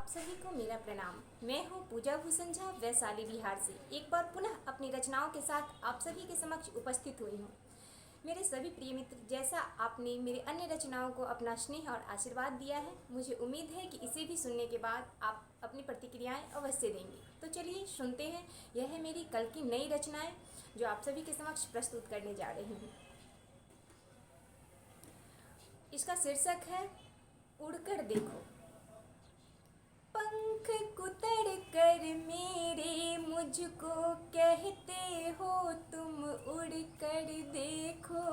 सभी को मेरा प्रणाम। मैं हूँ पूजा भूषण झा, वैशाली बिहार से एक बार पुनः अपनी रचनाओं के साथ आप सभी के समक्ष उपस्थित हुई हूँ। मेरे सभी प्रिय मित्र, जैसा आपने मेरे अन्य रचनाओं को अपना स्नेह और आशीर्वाद दिया है, मुझे उम्मीद है कि इसे भी सुनने के बाद आप अपनी प्रतिक्रियाएं अवश्य देंगे। तो चलिए सुनते हैं। यह है मेरी कल की नई रचनाएं जो आप सभी के समक्ष प्रस्तुत करने जा रही हूँ। इसका शीर्षक है उड़कर देखो। पंख कुतर कर मेरे मुझको कहते हो तुम उड़ कर देखो।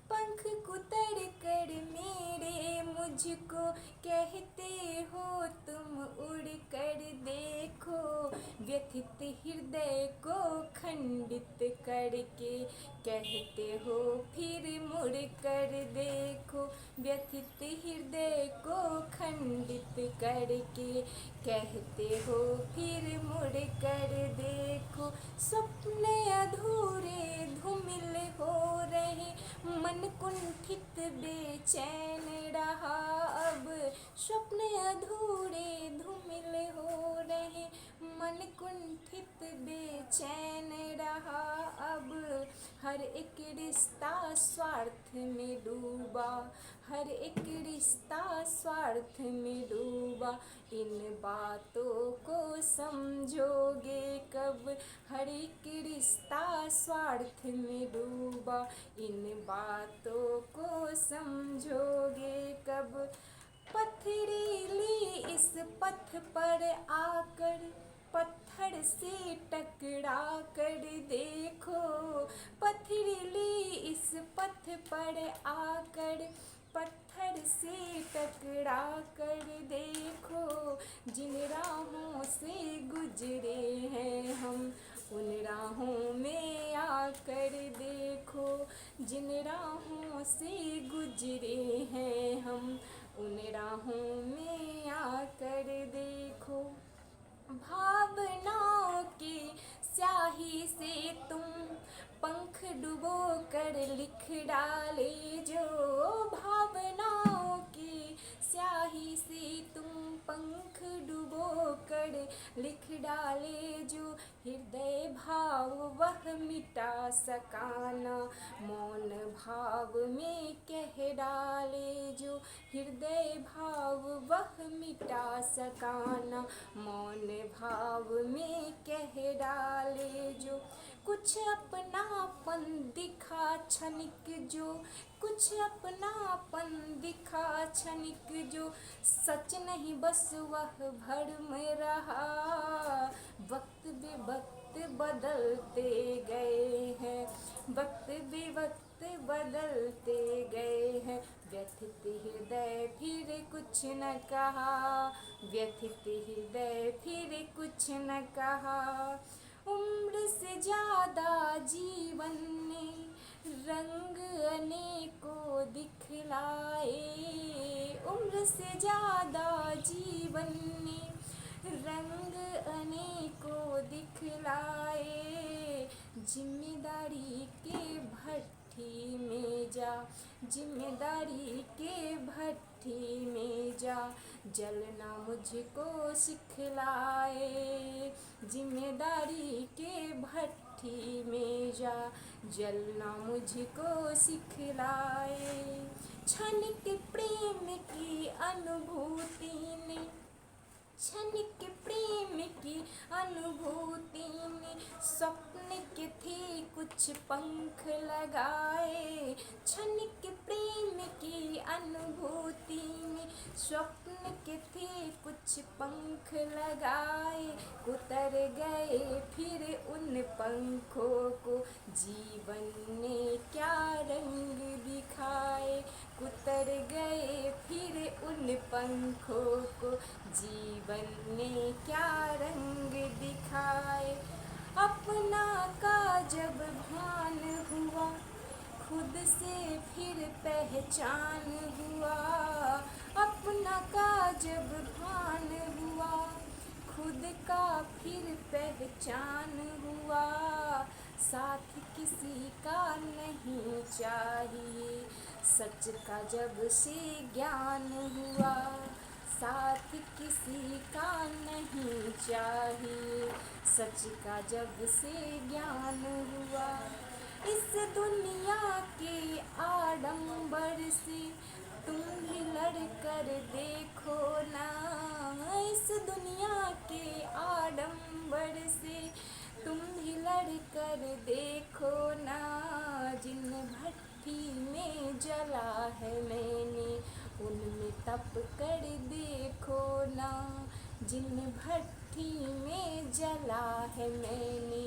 पंख कुतर कर मेरे मुझको कहते हो तुम उड़ कर देखो। व्यथित हृदय को खंडित करके कहते हो फिर मुड़ कर देखो। व्यथित हृदय को खंडित करके कहते हो फिर मुड़ कर देखो। सपने अधूरे धूमिल हो रहे, मन कुंठित बेचैन रहा अब। सपने अधूरे धूमिल हो रहे, मन कुंठित बेचैन रहा अब। हर एक रिश्ता स्वार्थ में डूबा, हर एक रिश्ता स्वार्थ में डूबा। इन बातों को समझोगे कब, हर एक रिश्ता स्वार्थ में डूबा। इन बातों को समझोगे कब। पथरीली इस पथ पर आकर पत्थर से टकरा कर देखो। पथरीली इस पथ पर आकर पत्थर से टकरा कर देखो। जिन राहों से गुजरे हैं हम, उन राहों में आकर देखो। जिन राहों से गुजरे हैं हम, उन राहों में आकर देखो। भावनाओं की स्याही से तुम पंख डुबो कर लिख डाले जो। भावनाओं की स्याही से तुम पंख डुबो कर लिख डाले जो। हृदय भाव वह मिटा सकाना, मौन भाव में कह डाले जो। हृदय भाव वह मिटा सकाना, मौन भाव में कह डाले जो। कुछ अपनापन दिखा क्षणिक जो, कुछ अपनापन दिखा क्षणिक जो। सच नहीं बस वह भ्रम रहा, वक्त बे वक्त बदलते गए हैं, वक्त बे वक्त बदलते गए हैं। व्यथित हृदय फिर कुछ न कहा, व्यथित हृदय फिर कुछ न कहा। उम्र से ज़्यादा जीवन ने रंग अनेकों दिखलाए। उम्र से ज़्यादा जीवन ने रंग अनेकों दिखलाए। जिम्मेदारी के भट्ठी में जा, जिम्मेदारी के भट्ठी में जा, जलना मुझको सिखलाए। जिम्मेदारी के भट्ठी में जा, जलना मुझको सिखलाए। क्षणिक प्रेम की अनुभूति ने, क्षणिक प्रेम की अनुभूति ने स्वप्न के थे कुछ पंख लगाए। क्षणिक प्रेम की अनुभूति ने स्वप्न के थे कुछ पंख लगाए। उतर गए फिर उन पंखों को जीवन ने क्या रंग दिखाए। उतर गए फिर उन पंखों को जीवन ने क्या रंग दिखाए। अपना का जब भान हुआ, खुद से फिर पहचान हुआ। अपना का जब भान हुआ, खुद का फिर पहचान हुआ। साथ किसी का नहीं चाहिए, सच का जब से ज्ञान हुआ। साथ किसी का नहीं चाहिए, सच का जब से ज्ञान हुआ। इस दुनिया के आडंबर से तुम भी लड़ कर देखो ना, इस दुनिया के आडंबर से तुम भी लड़ कर देखो ना। जिन भट्टी में जला है मैंने, उनमें तप कर देखो ना। जिन भट्टी में जला है मैंने,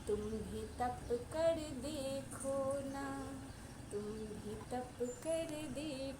तुम भी तप कर देखो ना, तुम भी तप कर देखो।